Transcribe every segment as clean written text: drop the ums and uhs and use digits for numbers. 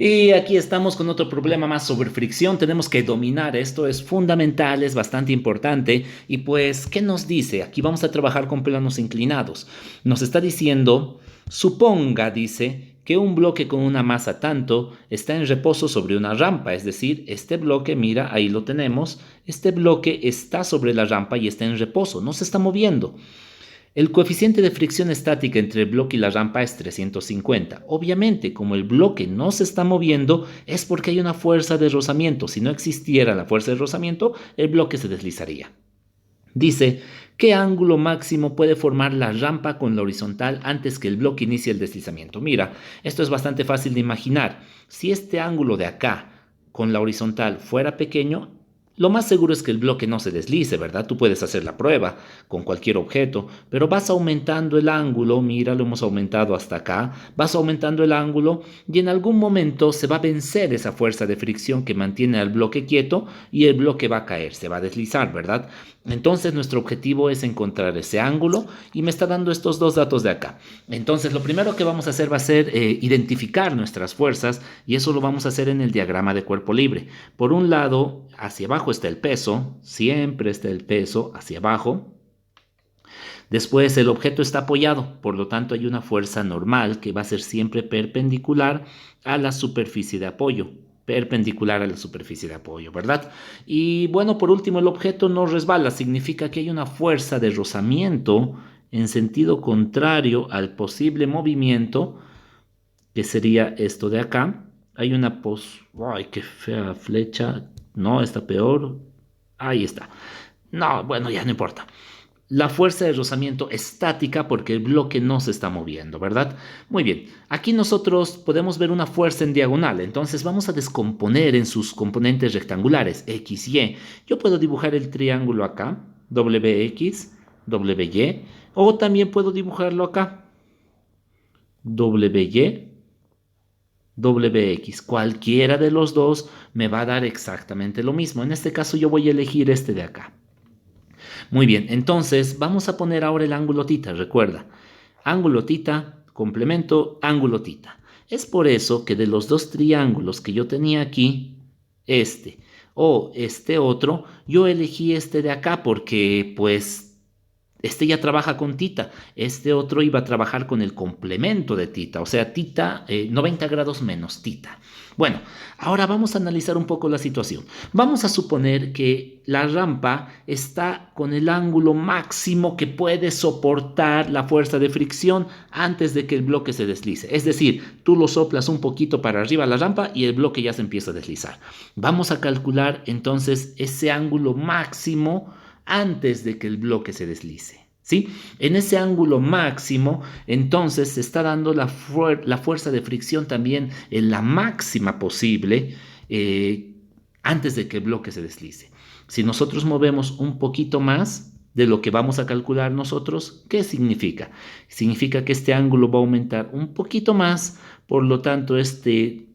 Y aquí estamos con otro problema más sobre fricción. Tenemos que dominar esto, es fundamental, es bastante importante. Y pues, ¿qué nos dice? Aquí vamos a trabajar con planos inclinados. Nos está diciendo, suponga, dice, que un bloque con una masa tanto está en reposo sobre una rampa. Es decir, este bloque, mira, ahí lo tenemos. Este bloque está sobre la rampa y está en reposo, no se está moviendo. El coeficiente de fricción estática entre el bloque y la rampa es 350. Obviamente, como el bloque no se está moviendo, es porque hay una fuerza de rozamiento. Si no existiera la fuerza de rozamiento, el bloque se deslizaría. Dice, ¿qué ángulo máximo puede formar la rampa con la horizontal antes que el bloque inicie el deslizamiento? Mira, esto es bastante fácil de imaginar. Si este ángulo de acá con la horizontal fuera pequeño, lo más seguro es que el bloque no se deslice, ¿verdad? Tú puedes hacer la prueba con cualquier objeto, pero vas aumentando el ángulo, mira, lo hemos aumentado hasta acá, vas aumentando el ángulo y en algún momento se va a vencer esa fuerza de fricción que mantiene al bloque quieto y el bloque va a caer, se va a deslizar, ¿verdad? Entonces nuestro objetivo es encontrar ese ángulo y me está dando estos dos datos de acá. Entonces lo primero que vamos a hacer va a ser identificar nuestras fuerzas y eso lo vamos a hacer en el diagrama de cuerpo libre. Por un lado, hacia abajo está el peso, siempre está el peso hacia abajo. Después el objeto está apoyado, por lo tanto hay una fuerza normal que va a ser siempre perpendicular a la superficie de apoyo. Perpendicular a la superficie de apoyo, ¿verdad? Y bueno, por último, el objeto no resbala, significa que hay una fuerza de rozamiento en sentido contrario al posible movimiento, que sería esto de acá. Hay una ¡Ay, qué fea flecha! No, está peor. Ahí está. No, bueno, ya no importa. La fuerza de rozamiento estática porque el bloque no se está moviendo, ¿verdad? Muy bien, aquí nosotros podemos ver una fuerza en diagonal, entonces vamos a descomponer en sus componentes rectangulares, X, Y. Yo puedo dibujar el triángulo acá, WX, WY, o también puedo dibujarlo acá, WY, WX. Cualquiera de los dos me va a dar exactamente lo mismo. En este caso yo voy a elegir este de acá. Muy bien, entonces vamos a poner ahora el ángulo tita, recuerda. Ángulo tita, complemento, ángulo tita. Es por eso que de los dos triángulos que yo tenía aquí, este o este otro, yo elegí este de acá porque pues este ya trabaja con tita, este otro iba a trabajar con el complemento de tita, o sea, tita 90 grados menos tita. Bueno, ahora vamos a analizar un poco la situación. Vamos a suponer que la rampa está con el ángulo máximo que puede soportar la fuerza de fricción antes de que el bloque se deslice. Es decir, tú lo soplas un poquito para arriba la rampa y el bloque ya se empieza a deslizar. Vamos a calcular entonces ese ángulo máximo antes de que el bloque se deslice. ¿Sí? En ese ángulo máximo, entonces se está dando la fuerza de fricción también en la máxima posible antes de que el bloque se deslice. Si nosotros movemos un poquito más de lo que vamos a calcular nosotros, ¿qué significa? Significa que este ángulo va a aumentar un poquito más, por lo tanto este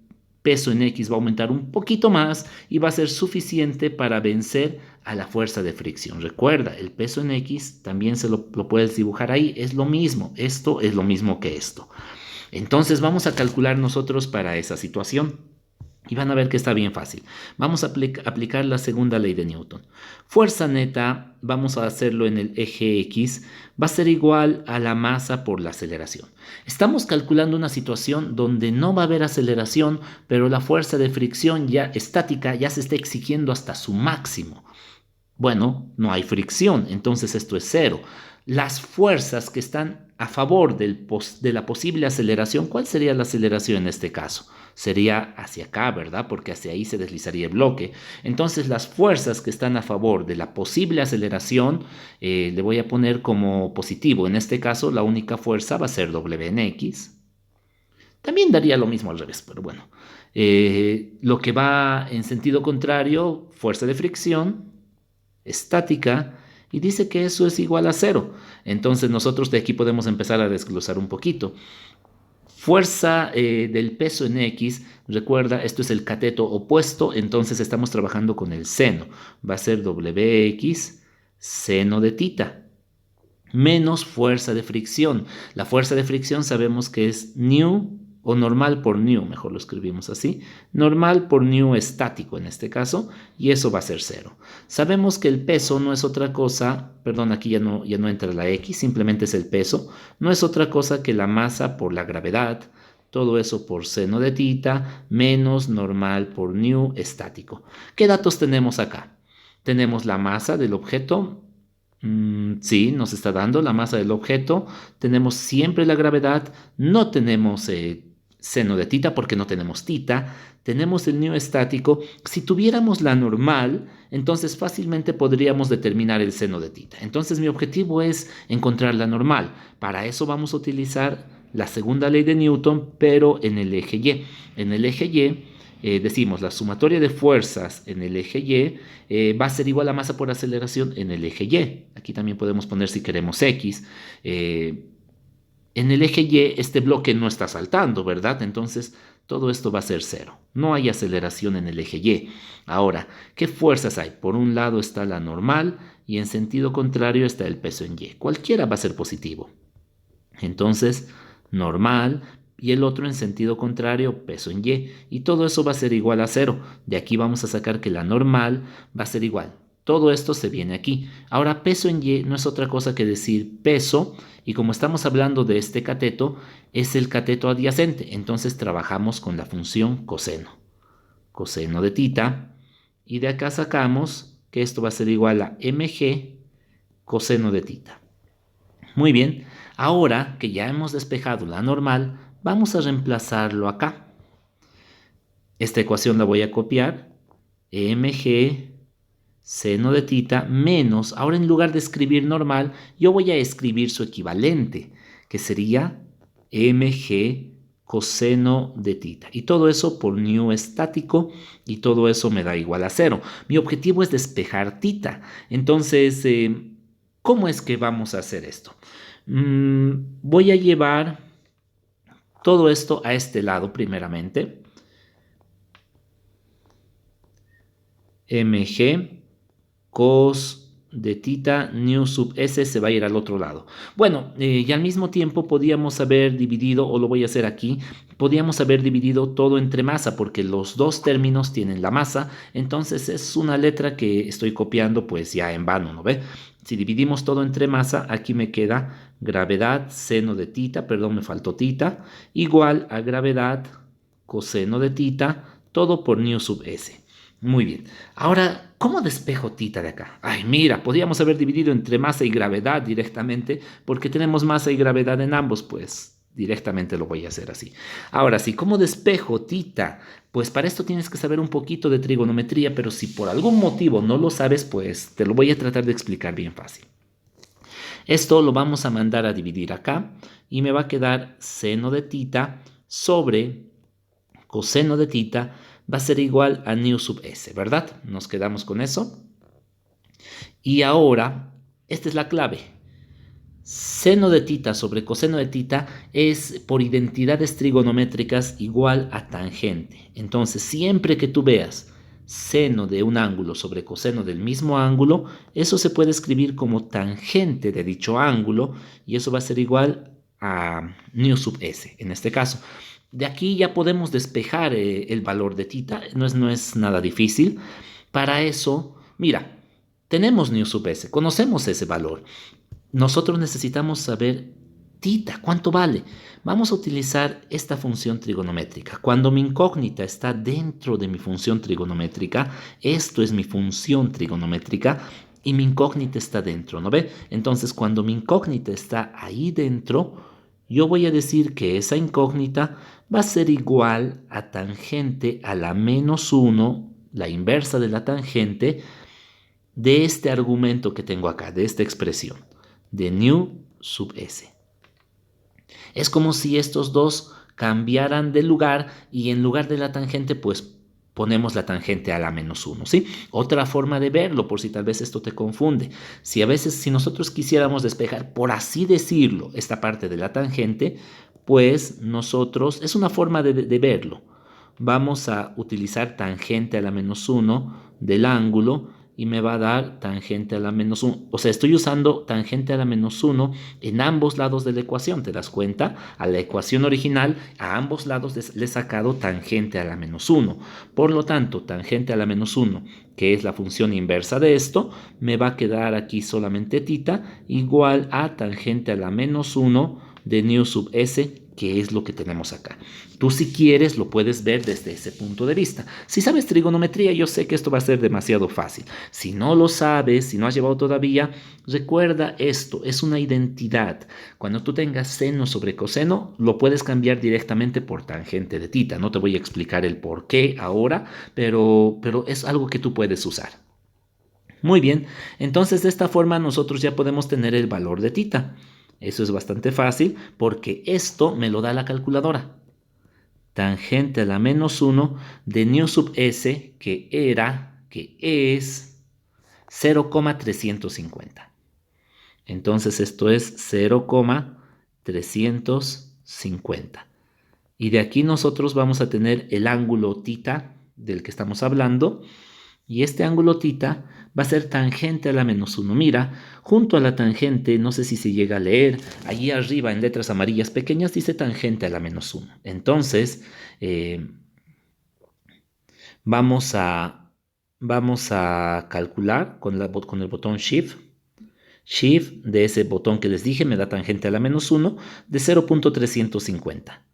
peso en X va a aumentar un poquito más y va a ser suficiente para vencer a la fuerza de fricción. Recuerda, el peso en X también lo puedes dibujar ahí, es lo mismo, esto es lo mismo que esto. Entonces vamos a calcular nosotros para esa situación. Y van a ver que está bien fácil. Vamos a aplicar la segunda ley de Newton. Fuerza neta, vamos a hacerlo en el eje X, va a ser igual a la masa por la aceleración. Estamos calculando una situación donde no va a haber aceleración, pero la fuerza de fricción ya estática ya se está exigiendo hasta su máximo. Bueno, no hay fricción, entonces esto es cero. Las fuerzas que están a favor de la posible aceleración, ¿cuál sería la aceleración en este caso? Sería hacia acá, ¿verdad? Porque hacia ahí se deslizaría el bloque. Entonces las fuerzas que están a favor de la posible aceleración, le voy a poner como positivo. En este caso, la única fuerza va a ser W en X. También daría lo mismo al revés, pero bueno. Lo que va en sentido contrario, fuerza de fricción estática, y dice que eso es igual a cero. Entonces nosotros de aquí podemos empezar a desglosar un poquito. Fuerza del peso en X, recuerda, esto es el cateto opuesto, entonces estamos trabajando con el seno. Va a ser WX seno de tita menos fuerza de fricción. La fuerza de fricción sabemos que es nu o normal por new, mejor lo escribimos así, normal por new estático en este caso, y eso va a ser 0. Sabemos que el peso no es otra cosa, perdón, aquí ya no entra la X, simplemente es el peso, no es otra cosa que la masa por la gravedad, todo eso por seno de tita, menos normal por new estático. ¿Qué datos tenemos acá? Tenemos la masa del objeto. Sí, nos está dando la masa del objeto. Tenemos siempre la gravedad. No tenemos seno de tita porque no tenemos tita. Tenemos el new estático. Si tuviéramos la normal, entonces fácilmente podríamos determinar el seno de tita. Entonces mi objetivo es encontrar la normal. Para eso vamos a utilizar la segunda ley de Newton, pero en el eje Y. En el eje Y decimos la sumatoria de fuerzas en el eje Y va a ser igual a masa por aceleración en el eje Y. Aquí también podemos poner si queremos X. En el eje Y este bloque no está saltando, ¿verdad? Entonces todo esto va a ser 0. No hay aceleración en el eje Y. Ahora, ¿qué fuerzas hay? Por un lado está la normal y en sentido contrario está el peso en Y. Cualquiera va a ser positivo. Entonces, normal y el otro en sentido contrario, peso en Y. Y todo eso va a ser igual a 0. De aquí vamos a sacar que la normal va a ser igual. Todo esto se viene aquí. Ahora, peso en Y no es otra cosa que decir peso. Y como estamos hablando de este cateto, es el cateto adyacente. Entonces trabajamos con la función coseno. Coseno de tita. Y de acá sacamos que esto va a ser igual a mg coseno de tita. Muy bien, ahora que ya hemos despejado la normal, vamos a reemplazarlo acá. Esta ecuación la voy a copiar. mg seno de tita menos, ahora en lugar de escribir normal, yo voy a escribir su equivalente, que sería mg coseno de tita. Y todo eso por new estático, y todo eso me da igual a 0. Mi objetivo es despejar tita. Entonces, ¿cómo es que vamos a hacer esto? Voy a llevar todo esto a este lado primeramente. mg cos de tita new sub s se va a ir al otro lado. Bueno, y al mismo tiempo podíamos haber dividido, o lo voy a hacer aquí, podíamos haber dividido todo entre masa, porque los dos términos tienen la masa, entonces es una letra que estoy copiando pues ya en vano, ¿no ve? Si dividimos todo entre masa, aquí me queda gravedad seno de tita, perdón, me faltó tita, igual a gravedad coseno de tita, todo por new sub s. Muy bien. Ahora, ¿cómo despejo tita de acá? Ay, mira, podríamos haber dividido entre masa y gravedad directamente, porque tenemos masa y gravedad en ambos, pues directamente lo voy a hacer así. Ahora sí, ¿cómo despejo tita? Pues para esto tienes que saber un poquito de trigonometría, pero si por algún motivo no lo sabes, pues te lo voy a tratar de explicar bien fácil. Esto lo vamos a mandar a dividir acá y me va a quedar seno de tita sobre coseno de tita va a ser igual a new sub s, ¿verdad? Nos quedamos con eso. Y ahora, esta es la clave. Seno de tita sobre coseno de tita es por identidades trigonométricas igual a tangente. Entonces, siempre que tú veas seno de un ángulo sobre coseno del mismo ángulo, eso se puede escribir como tangente de dicho ángulo y eso va a ser igual a new sub s en este caso. De aquí ya podemos despejar el valor de tita, no es nada difícil. Para eso, mira, tenemos new sub s, conocemos ese valor. Nosotros necesitamos saber tita, ¿cuánto vale? Vamos a utilizar esta función trigonométrica. Cuando mi incógnita está dentro de mi función trigonométrica, esto es mi función trigonométrica y mi incógnita está dentro, ¿no ve? Entonces, cuando mi incógnita está ahí dentro, yo voy a decir que esa incógnita va a ser igual a tangente a la menos 1, la inversa de la tangente, de este argumento que tengo acá, de esta expresión, de new sub s. Es como si estos dos cambiaran de lugar y en lugar de la tangente, pues ponemos la tangente a la menos 1, ¿sí? Otra forma de verlo, por si tal vez esto te confunde. Si nosotros quisiéramos despejar, por así decirlo, esta parte de la tangente, pues nosotros, es una forma de verlo. Vamos a utilizar tangente a la menos 1 del ángulo y me va a dar tangente a la menos 1. O sea, estoy usando tangente a la menos 1 en ambos lados de la ecuación. ¿Te das cuenta? A la ecuación original, a ambos lados le he sacado tangente a la menos 1. Por lo tanto, tangente a la menos 1, que es la función inversa de esto, me va a quedar aquí solamente θ igual a tangente a la menos 1 de nu sub s, que es lo que tenemos acá. Tú, si quieres, lo puedes ver desde ese punto de vista. Si sabes trigonometría, yo sé que esto va a ser demasiado fácil. Si no lo sabes, si no has llevado todavía, recuerda esto, es una identidad. Cuando tú tengas seno sobre coseno, lo puedes cambiar directamente por tangente de θ. No te voy a explicar el por qué ahora, pero es algo que tú puedes usar. Muy bien, entonces de esta forma nosotros ya podemos tener el valor de θ. Eso es bastante fácil porque esto me lo da la calculadora. Tangente a la menos 1 de nu sub s, que es 0,350. Entonces esto es 0,350. Y de aquí nosotros vamos a tener el ángulo θ del que estamos hablando. Y este ángulo θ va a ser tangente a la menos 1. Mira, junto a la tangente, no sé si se llega a leer, allí arriba en letras amarillas pequeñas dice tangente a la menos 1. Entonces, vamos a calcular con el botón Shift. Shift de ese botón que les dije me da tangente a la menos 1 de 0,350.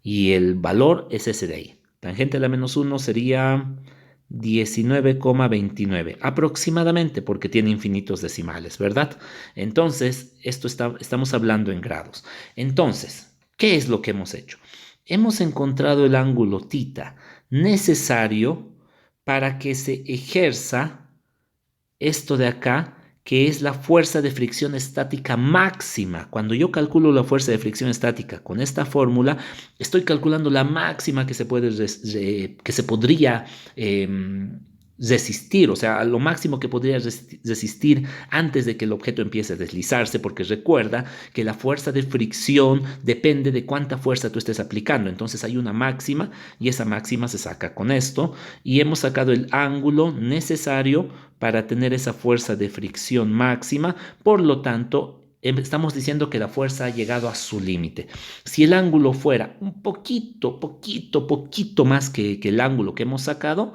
Y el valor es ese de ahí. Tangente a la menos 1 sería 19,29 aproximadamente, porque tiene infinitos decimales, ¿verdad? Entonces, estamos hablando en grados. Entonces, ¿qué es lo que hemos hecho? Hemos encontrado el ángulo θ necesario para que se ejerza esto de acá, que es la fuerza de fricción estática máxima. Cuando yo calculo la fuerza de fricción estática con esta fórmula, estoy calculando la máxima que se podría resistir, o sea, lo máximo que podría resistir antes de que el objeto empiece a deslizarse, porque recuerda que la fuerza de fricción depende de cuánta fuerza tú estés aplicando. Entonces hay una máxima y esa máxima se saca con esto, y hemos sacado el ángulo necesario para tener esa fuerza de fricción máxima. Por lo tanto, estamos diciendo que la fuerza ha llegado a su límite. Si el ángulo fuera un poquito más que el ángulo que hemos sacado,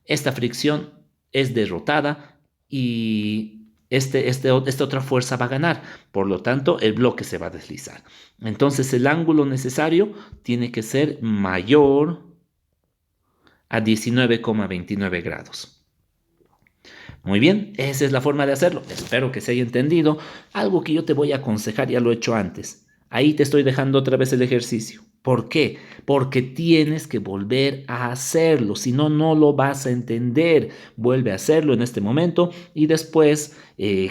esta fricción es derrotada y esta otra fuerza va a ganar. Por lo tanto, el bloque se va a deslizar. Entonces, el ángulo necesario tiene que ser mayor a 19,29 grados. Muy bien, esa es la forma de hacerlo. Espero que se haya entendido. Algo que yo te voy a aconsejar, ya lo he hecho antes. Ahí te estoy dejando otra vez el ejercicio. ¿Por qué? Porque tienes que volver a hacerlo, si no, no lo vas a entender. Vuelve a hacerlo en este momento y después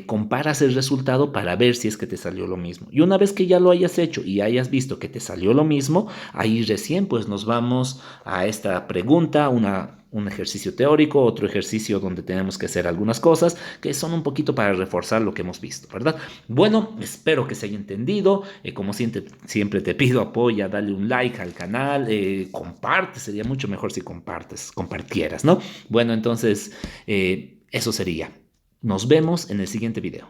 comparas el resultado para ver si es que te salió lo mismo. Y una vez que ya lo hayas hecho y hayas visto que te salió lo mismo, ahí recién pues nos vamos a esta pregunta, un ejercicio teórico, otro ejercicio donde tenemos que hacer algunas cosas que son un poquito para reforzar lo que hemos visto, ¿verdad? Bueno, espero que se haya entendido. Como siempre te pido, apoya, dale un like al canal, comparte, sería mucho mejor si compartieras, ¿no? Bueno, entonces eso sería. Nos vemos en el siguiente video.